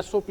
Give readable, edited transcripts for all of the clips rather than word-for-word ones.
SOP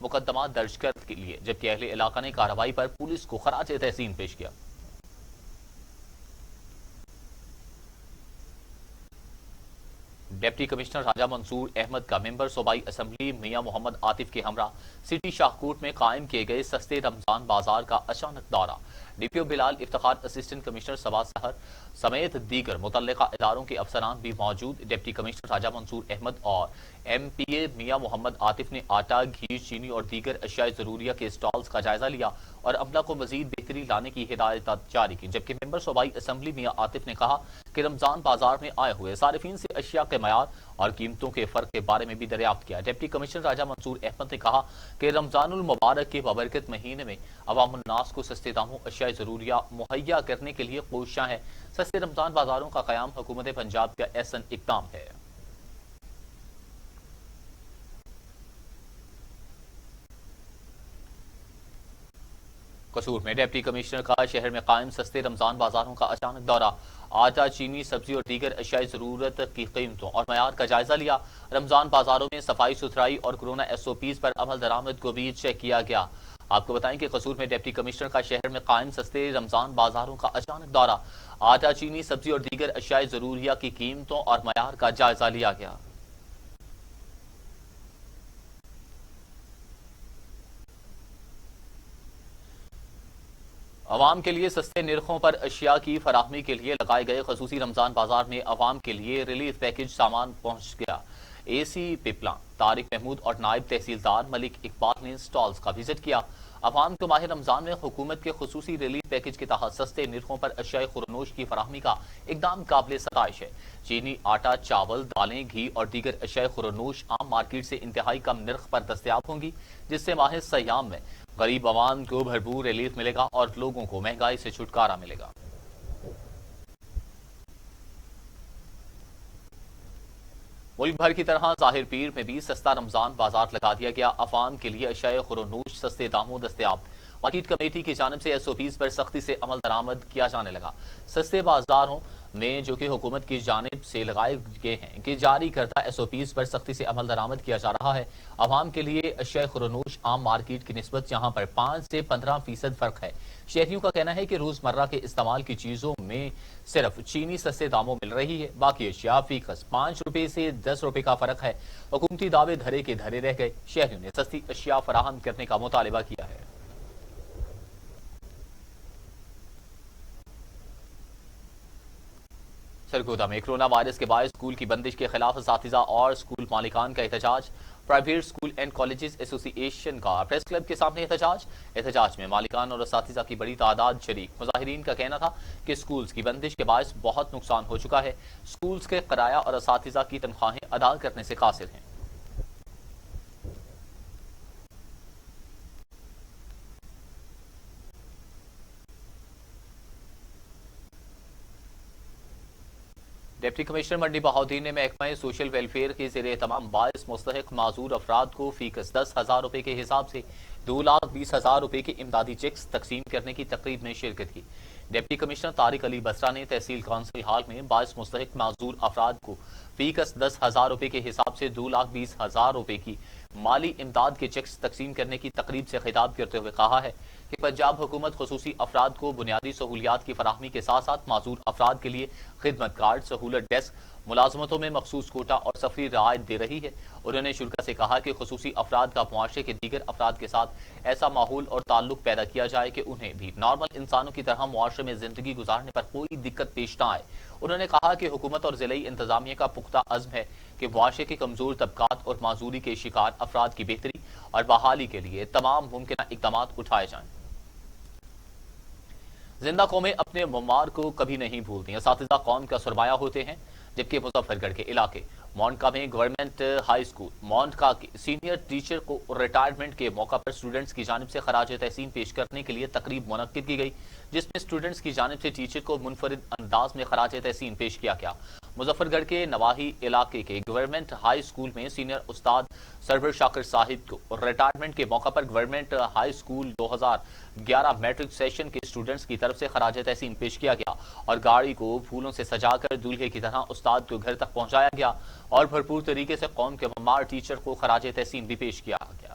مقدمات درج کر لیے، جبکہ اہل علاقہ نے کارروائی پر پولیس کو خراج تحسین پیش کیا۔ ڈپٹی کمشنر راجہ منصور احمد کا ممبر صوبائی اسمبلی میاں محمد عاطف کے ہمراہ سٹی شاہکوٹ میں قائم کیے گئے سستے رمضان بازار کا اچانک دورہ۔ ڈی پی او بلال افتخار، اسسٹنٹ کمشنر سبا سحر سمیت دیگر متعلقہ اداروں کے افسران بھی موجود۔ ڈپٹی کمشنر راجہ منصور احمد اور ایم پی اے میاں محمد عاطف نے آٹا، گھی، چینی اور دیگر اشیاء ضروریہ کے اسٹالز کا جائزہ لیا اور عملہ کو مزید بہتری لانے کی ہدایات جاری کی، جبکہ ممبر صوبائی اسمبلی میاں عاطف نے کہا کہ رمضان بازار میں آئے ہوئے صارفین سے اشیاء کے معیار اور قیمتوں کے فرق کے بارے میں بھی دریافت کیا۔ ڈپٹی کمشنر راجہ منصور احمد نے کہا کہ رمضان المبارک کے بابرکت مہینے میں عوام الناس کو سستے داموں اشیاء ضروریہ مہیا کرنے کے لیے کوشاں ہیں۔ سستے رمضان بازاروں کا قیام حکومت پنجاب کا احسن اقدام ہے۔ قصور میں ڈپٹی کمشنر کا شہر میں قائم سستے رمضان بازاروں کا اچانک دورہ، آٹا، چینی، سبزی اور دیگر اشیاء ضرورت کی قیمتوں اور معیار کا جائزہ لیا۔ رمضان بازاروں میں صفائی ستھرائی اور کورونا SOPs پر عمل درآمد کو بھی چیک کیا گیا۔ آپ کو بتائیں کہ قصور میں ڈپٹی کمشنر کا شہر میں قائم سستے رمضان بازاروں کا اچانک دورہ، آٹا، چینی، سبزی اور دیگر اشیاء ضروریہ کی قیمتوں اور معیار کا جائزہ لیا گیا۔ عوام کے لیے سستے نرخوں پر اشیاء کی فراہمی کے لیے لگائے گئے خصوصی رمضان بازار میں عوام کے لیے ریلیف پیکج سامان پہنچ گیا۔ AC پپلاں طارق محمود اور نائب تحصیلدار ملک اقبال نے سٹالز کا وزٹ کیا۔ عوام کو ماہ رمضان میں حکومت کے خصوصی ریلیف پیکج کے تحت سستے نرخوں پر اشیاء خورنوش کی فراہمی کا اقدام قابل ستائش ہے۔ چینی، آٹا، چاول، دالیں، گھی اور دیگر اشیاء خورنوش عام مارکیٹ سے انتہائی کم نرخ پر دستیاب ہوں گی، جس سے ماہ سیام میں غریب عوام کو بھرپور ریلیف ملے گا اور لوگوں کو مہنگائی سے چھٹکارا ملے گا۔ ملک بھر کی طرح ظاہر پیر میں بھی سستا رمضان بازار لگا دیا گیا۔ عوام کے لیے اشیاء خورنوش سستے داموں دستیاب۔ مارکیٹ کمیٹی کی جانب سے SOPs پر سختی سے عمل درآمد کیا جانے لگا۔ سستے بازاروں میں جو کہ حکومت کی جانب سے لگائے گئے ہیں کہ جاری کردہ SOPs پر سختی سے عمل درآمد کیا جا رہا ہے۔ عوام کے لیے اشیاء خورنوش عام مارکیٹ کی نسبت یہاں پر 5 سے 15% فرق ہے۔ شہریوں کا کہنا ہے کہ روزمرہ کے استعمال کی چیزوں میں صرف چینی سستے داموں مل رہی ہے، باقی اشیاء فی کس 5 روپے سے 10 روپے کا فرق ہے۔ حکومتی دعوے دھرے کے دھرے رہ گئے۔ شہریوں نے سستی اشیاء فراہم کرنے کا مطالبہ کیا ہے۔ سرگودا میں کرونا وائرس کے باعث اسکول کی بندش کے خلاف اساتذہ اور اسکول مالکان کا احتجاج۔ پرائیویٹ اسکول اینڈ کالجز ایسوسی ایشن کا پریس کلب کے سامنے احتجاج میں مالکان اور اساتذہ کی بڑی تعداد شریک۔ مظاہرین کا کہنا تھا کہ اسکولز کی بندش کے باعث بہت نقصان ہو چکا ہے۔ اسکولز کے کرایہ اور اساتذہ کی تنخواہیں ادا کرنے سے قاصر ہیں۔ ڈپٹی کمشنر منڈی بہاؤدین نے محکمہ سوشل ویلفیئر کے زیر اہتمام باعث مستحق معذور افراد کو فی کس 10,000 روپے کے حساب سے 2,20,000 روپے کے امدادی چیکس تقسیم کرنے کی تقریب میں شرکت کی۔ ڈپٹی کمشنر طارق علی بسرا نے تحصیل کونسل ہال میں باعث مستحق معذور افراد کو فی کس 10,000 روپے کے حساب سے 2,20,000 روپے کی مالی امداد کے چیکس تقسیم کرنے کی تقریب سے خطاب کرتے ہوئے کہا ہے کہ پنجاب حکومت خصوصی افراد کو بنیادی سہولیات کی فراہمی کے ساتھ ساتھ معذور افراد کے لیے خدمت کارڈ، سہولت ڈیسک، ملازمتوں میں مخصوص کوٹا اور سفری رعایت دے رہی ہے۔ انہوں نے شرکا سے کہا کہ خصوصی افراد کا معاشرے کے دیگر افراد کے ساتھ ایسا ماحول اور تعلق پیدا کیا جائے کہ انہیں بھی نارمل انسانوں کی طرح معاشرے میں زندگی گزارنے پر کوئی دقت پیش نہ آئے۔ انہوں نے کہا کہ حکومت اور ضلعی انتظامیہ کا پختہ عزم ہے کہ معاشرے کے کمزور طبقات اور معذوری کے شکار افراد کی بہتری اور بحالی کے لیے تمام ممکنہ اقدامات اٹھائے جائیں۔ زندہ قومیں اپنے معمار کو کبھی نہیں بھولتی۔ اساتذہ قوم کا سرمایہ ہوتے ہیں، جبکہ مظفر گڑھ کے علاقے مونٹکا میں گورنمنٹ ہائی اسکول مونٹکا کے سینئر ٹیچر کو ریٹائرمنٹ کے موقع پر اسٹوڈنٹس کی جانب سے خراج تحسین پیش کرنے کے لیے تقریب منعقد کی گئی، جس میں اسٹوڈنٹس کی جانب سے ٹیچر کو منفرد انداز میں خراج تحسین پیش کیا گیا۔ مظفر گڑھ کے نواحی علاقے کے گورنمنٹ ہائی اسکول میں سینئر استاد سرور شاکر صاحب کو ریٹائرمنٹ کے موقع پر government high school 2011 matric session کے اسٹوڈنٹس کی طرف سے خراج تحسین پیش کیا گیا اور گاڑی کو پھولوں سے سجا کر دولہے کی طرح استاد کو گھر تک پہنچایا گیا اور بھرپور طریقے سے قوم کے معمار ٹیچر کو خراج تحسین بھی پیش کیا گیا۔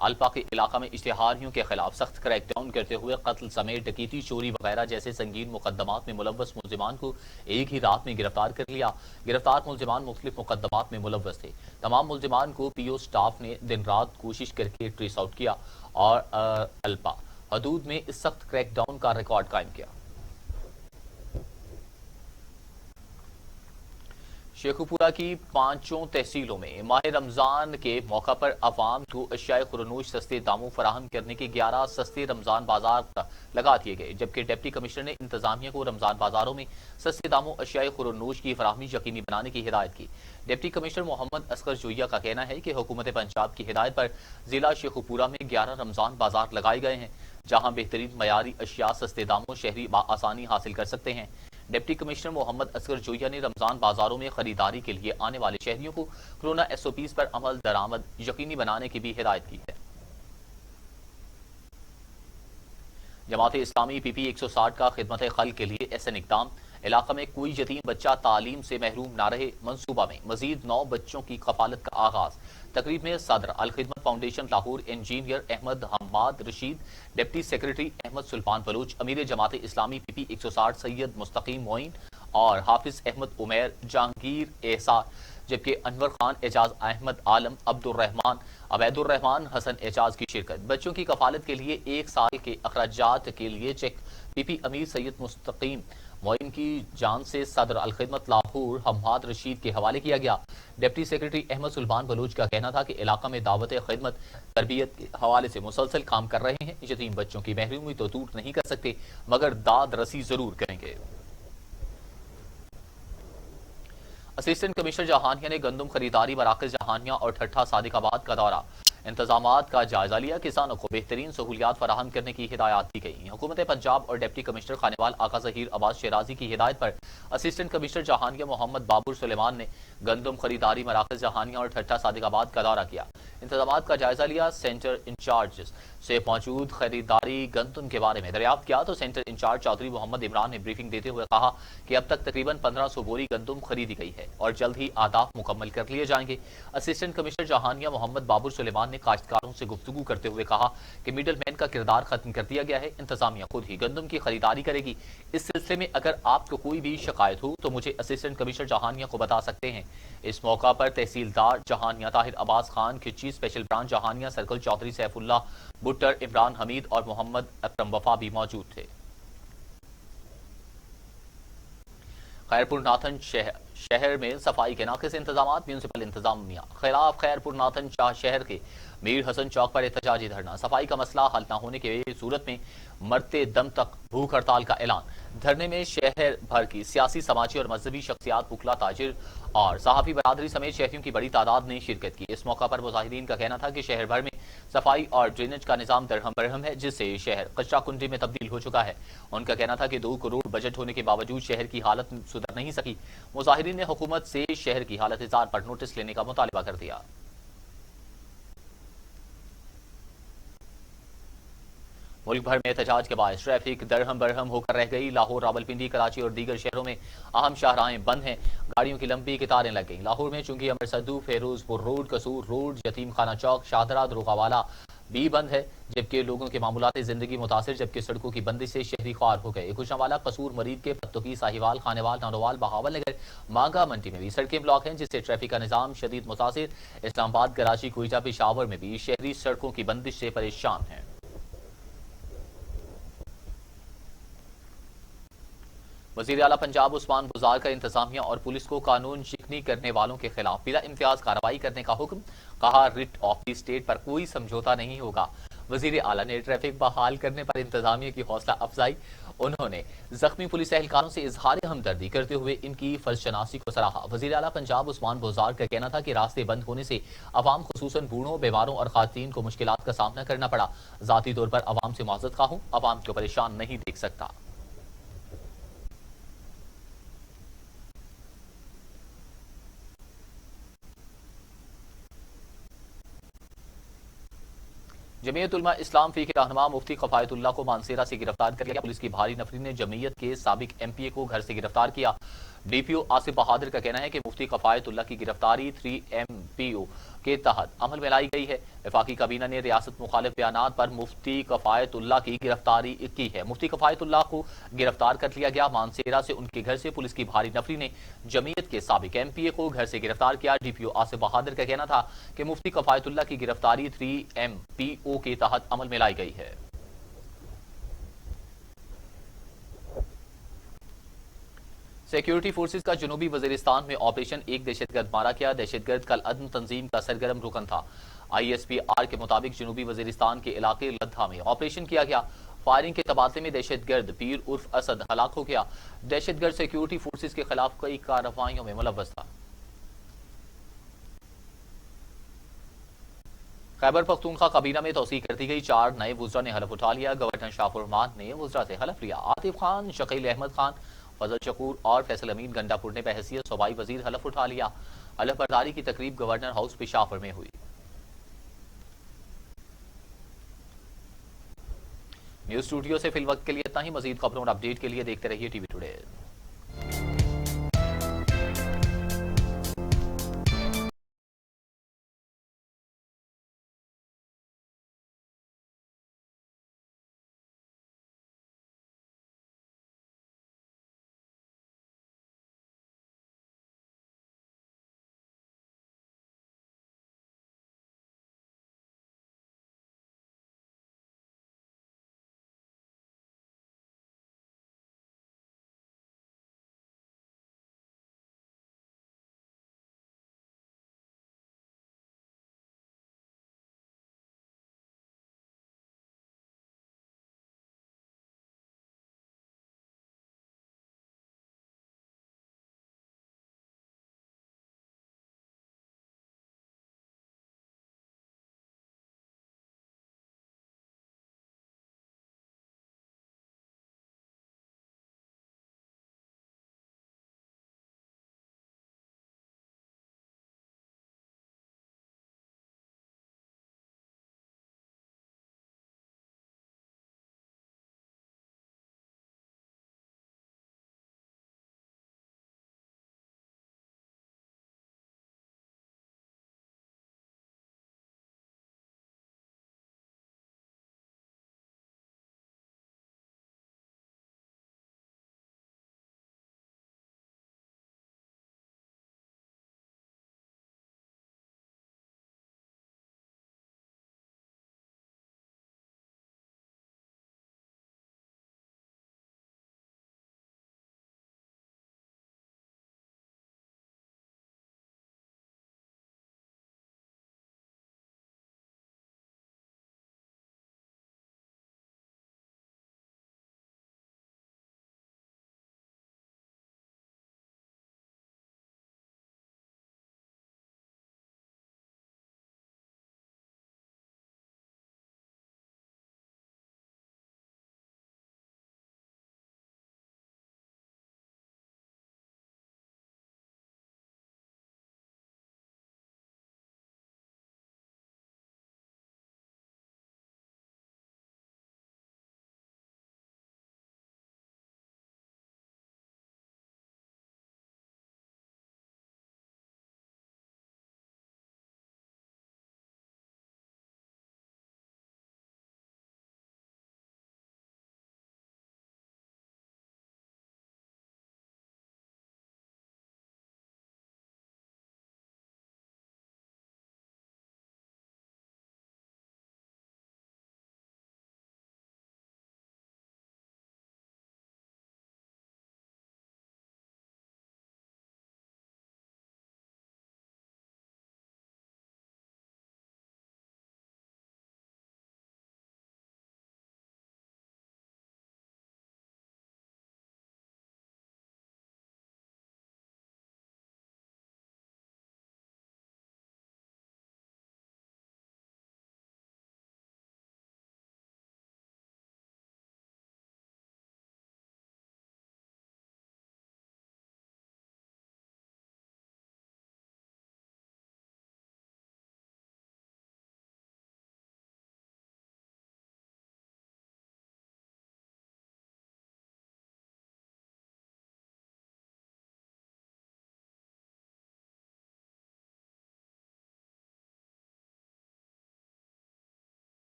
الپا کے علاقہ میں اشتہاریوں کے خلاف سخت کریک ڈاؤن کرتے ہوئے قتل سمیت ڈکیتی، چوری وغیرہ جیسے سنگین مقدمات میں ملوث ملزمان کو ایک ہی رات میں گرفتار کر لیا۔ گرفتار ملزمان مختلف مقدمات میں ملوث تھے۔ تمام ملزمان کو پی او سٹاف نے دن رات کوشش کر کے ٹریس آؤٹ کیا اور الپا حدود میں اس سخت کریک ڈاؤن کا ریکارڈ قائم کیا۔ شیخوپورہ کی 5 تحصیلوں میں ماہ رمضان کے موقع پر عوام کو اشیاء خورنوش سستے داموں فراہم کرنے کے 11 سستے رمضان بازار لگا دیے گئے، جبکہ ڈپٹی کمشنر نے انتظامیہ کو رمضان بازاروں میں سستے داموں اشیاء خورنوش کی فراہمی یقینی بنانے کی ہدایت کی۔ ڈپٹی کمشنر محمد اصغر جویہ کا کہنا ہے کہ حکومت پنجاب کی ہدایت پر ضلع شیخوپورہ میں 11 رمضان بازار لگائے گئے ہیں، جہاں بہترین معیاری اشیاء سستے داموں شہری بآسانی حاصل کر سکتے ہیں۔ ڈپٹی کمشنر محمد اصغر جویہ نے رمضان بازاروں میں خریداری کے لیے آنے والے شہریوں کو کورونا ایس او پیز پر عمل درآمد یقینی بنانے کی بھی ہدایت کی ہے۔ جماعت اسلامی پی پی 160 کا خدمت خلق کے لیے احسن اقدام، علاقہ میں کوئی یتیم بچہ تعلیم سے محروم نہ رہے منصوبہ میں مزید 9 بچوں کی کفالت کا آغاز۔ تقریب میں صدر Al-Khidmat foundation Lahore engineer Ahmad Hammad Rashid, deputy secretary Ahmad Sultan Baloch, امیر جماعت اسلامی پی پی 160 سید مستقیم معین اور حافظ احمد عمیر، جہانگیر احسان، جبکہ انور خان اعجاز، احمد عالم، عبد الرحمان، عبید الرحمان، حسن اعجاز کی شرکت۔ بچوں کی کفالت کے لیے 1 سال کے اخراجات کے لیے چیک پی پی امیر سید مستقیم معین کی جان سے صدر الخدمت لاہور حماد رشید کے حوالے کیا گیا۔ ڈپٹی سیکرٹری احمد سلطان بلوچ کا کہنا تھا کہ علاقہ میں دعوت خدمت تربیت کے حوالے سے مسلسل کام کر رہے ہیں، یتیم بچوں کی محرومی تو دور نہیں کر سکتے مگر داد رسی ضرور کریں گے۔ اسسٹنٹ کمشنر جہانیہ نے گندم خریداری مراکز جہانیہ اور ٹھٹھہ صادق آباد کا دورہ، انتظامات کا جائزہ لیا، کسانوں کو بہترین سہولیات فراہم کرنے کی ہدایات دی گئی۔ حکومت پنجاب اور ڈپٹی کمشنر خانیوال آقا ظہیر عباس شیرازی کی ہدایت پر اسسٹنٹ کمشنر جہانیہ محمد بابر سلیمان نے گندم خریداری مراکز جہانیہ اور ٹھٹھہ صادق آباد کا دورہ کیا، انتظامات کا جائزہ لیا۔ سینٹر انچارج سے موجود خریداری گندم کے بارے میں دریافت کیا تو سینٹر انچارج چودھری محمد عمران نے بریفنگ دیتے ہوئے کہا کہ اب تک تقریباً 1500 بوری گندم خریدی گئی ہے اور جلد ہی اہداف مکمل کر لیے جائیں گے۔ اسسٹنٹ کمشنر جہانیہ محمد بابر سلیمان نے کاشتکاروں سے گفتگو کرتے ہوئے کہا کہ میڈل مین کا کردار ختم کر دیا گیا ہے، انتظامیہ خود ہی گندم کی خریداری کرے گی۔ اس سلسلے میں اگر آپ کو کوئی بھی شکایت ہو تو مجھے اسسٹنٹ کمشنر جہانیہ کو بتا سکتے ہیں۔ اس موقع پر تحصیلدار Jahania Tahir Abbas Khan Khichi, special branch Jahania circle Chaudhry Saif Ullah Buttar, Imran Hameed اور محمد اکرم وفا بھی موجود تھے۔ خیرپور ناتھن شہر میں صفائی کے ناقص انتظامات، میونسپل انتظامیہ خلاف خیرپور ناتھن شہر کے میر حسن چوک پر احتجاجی دھرنا، صفائی کا مسئلہ حل نہ ہونے کی صورت میں مرتے دم تک بھوک ہڑتال کا اعلان۔ دھرنے میں شہر بھر کی سیاسی، سماجی اور مذہبی شخصیات، وکلا، تاجر اور صحافی برادری سمیت شہریوں کی بڑی تعداد نے شرکت کی۔ اس موقع پر مظاہرین کا کہنا تھا کہ شہر بھر میں صفائی اور ڈرینیج کا نظام درہم برہم ہے، جس سے شہر کچرا کنڈی میں تبدیل ہو چکا ہے۔ ان کا کہنا تھا کہ 2 کروڑ بجٹ ہونے کے باوجود شہر کی حالت سدھر نہیں سکی۔ مظاہرین نے حکومت سے شہر کی حالت زار پر نوٹس لینے کا مطالبہ کر دیا۔ ملک بھر میں احتجاج کے باعث ٹریفک درہم برہم ہو کر رہ گئی۔ لاہور، راولپنڈی، کراچی اور دیگر شہروں میں اہم شاہراہیں بند ہیں، گاڑیوں کی لمبی قطاریں لگ گئیں۔ لاہور میں چونکہ امر صدو، فیروز پور روڈ، قصور روڈ، یتیم خانہ چوک، شاہدرہ، دروغہ والا بھی بند ہے، جبکہ لوگوں کے معمولات زندگی متاثر، جبکہ سڑکوں کی بندش سے شہری خوار ہو گئے۔ گوجرانوالہ، قصور، مرید کے فتوحی، ساہیوال، خانیوال، نانوال، بہاول نگر، مانگا منڈی میں بھی سڑکیں بلاک ہیں، جس سے ٹریفک کا نظام شدید متاثر۔ اسلام آباد، کراچی، کوئٹہ، پشاور میں بھی شہری سڑکوں کی بندش سے پریشان ہیں۔ وزیر اعلیٰ پنجاب عثمان بزار کا انتظامیہ اور پولیس کو قانون شکنی کرنے والوں کے خلاف بلا امتیاز کارروائی کرنے کا حکم، کہا رٹ آف دی اسٹیٹ پر کوئی سمجھوتا نہیں ہوگا۔ وزیر اعلیٰ نے ٹریفک بحال کرنے پر انتظامیہ کی حوصلہ افزائی، انہوں نے زخمی پولیس اہلکاروں سے اظہار ہمدردی کرتے ہوئے ان کی فرض شناسی کو سراہا۔ وزیر اعلیٰ پنجاب عثمان بزار کا کہنا تھا کہ راستے بند ہونے سے عوام خصوصاً بوڑھوں، بیماروں اور خواتین کو مشکلات کا سامنا کرنا پڑا۔ ذاتی طور پر عوام سے معذرت خواہ ہوں، عوام کو پریشان نہیں دیکھ سکتا۔ جمعیت علماء اسلام فی کے رہنما مفتی کفایت اللہ کو مانسیرہ سے گرفتار کر لیا۔ پولیس کی بھاری نفری نے جمعیت کے سابق ایم پی اے کو گھر سے گرفتار کیا۔ ڈی پی او آصف بہادر کا کہنا ہے کہ مفتی کفایت اللہ کی گرفتاری 3 ایم پی او کے تحت عمل میں لائی گئی ہے۔ وفاقی کابینہ نے ریاست مخالف بیانات پر مفتی کفایت اللہ کی گرفتاری کی ہے۔ مفتی کفایت اللہ کو گرفتار کر لیا گیا۔ مانسیرا سے ان کے گھر سے پولیس کی بھاری نفری نے جمعیت کے سابق ایم پی اے کو گھر سے گرفتار کیا۔ ڈی پی او آصف بہادر کا کہنا تھا کہ مفتی کفایت اللہ کی گرفتاری 3MPO کے تحت عمل میں لائی گئی ہے۔ سیکیورٹی فورسز کا جنوبی وزیرستان میں آپریشن ایک دہشت گرد مارا گیا۔ دہشت گرد کل عدن تنظیم کا سرگرم رکن تھا۔ ISPR کے مطابق جنوبی وزیرستان کے علاقے لدھا میں آپریشن کیا گیا۔ فائرنگ کے تبادلے میں دہشت گرد پیر عرف اسد ہلاک ہو گیا۔ دہشت گرد سیکیورٹی فورسز کے خلاف کئی کارروائیوں میں ملوث تھا۔ خیبر پختونخوا کابینہ میں توسیع کر دی گئی، 4 نئے وزراء نے حلف اٹھا لیا۔ گورنر شاہ فرمان نے وزراء سے حلف لیا۔ عاطف خان، شکیل احمد خان، فضل شکور اور فیصل امین گنڈا پور نے بحیثیت صوبائی وزیر حلف اٹھا لیا۔ حلف برداری کی تقریب گورنر ہاؤس پشاور میں ہوئی۔ نیوز اسٹوڈیو سے فی الوقت کے لیے اتنا ہی۔ مزید خبروں اور اپڈیٹ کے لیے دیکھتے رہیے ٹی وی ٹوڈے۔